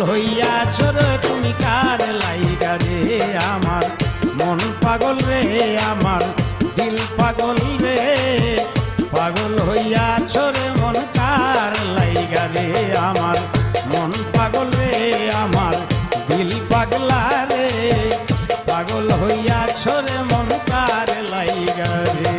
হইয়াছ রে তুমি কার লাইগা রে আমার মন পাগল রে আমার দিল পাগল রে পাগল হইয়াছ রে মন কার লাইগা রে আমার মন পাগল রে আমার দিল পাগলা রে পাগল হইয়াছ রে মন কার লাইগা রে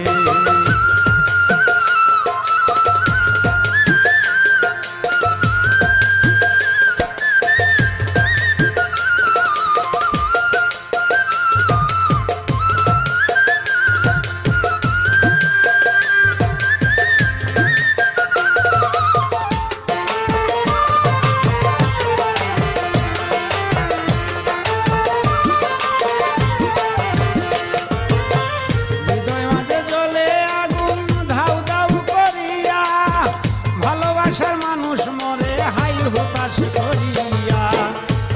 ভালোবাসার মানুষ মরে হাই হুতাশ করিয়া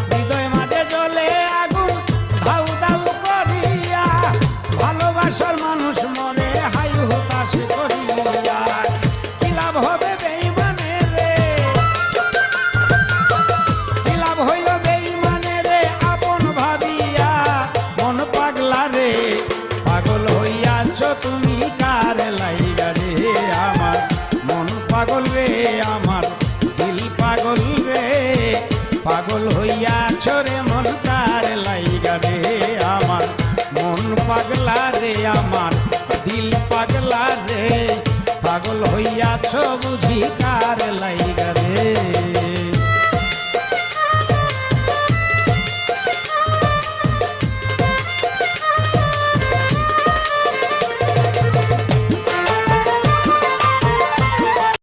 হৃদয় মাঝে জ্বলে আগুন ধাউ ধাউ করিয়া ভালোবাসার মানুষ মরে হাই হুতাশ করিয়া কি লাভ হবে বেঈমানে রে কি লাভ হইল বেঈমানে রে আপন ভাবিয়া মন পাগলা রে পাগল হইয়াছ তুমি কার লাইগা রে আমার মন পাগল রে আমার দিল পাগল রে পাগল হইয়াছ রে মন কার লাইগা রে আমার মন পাগলা রে আমার দিল পাগলা রে পাগল হইয়াছ বুঝি কার লাইগা রে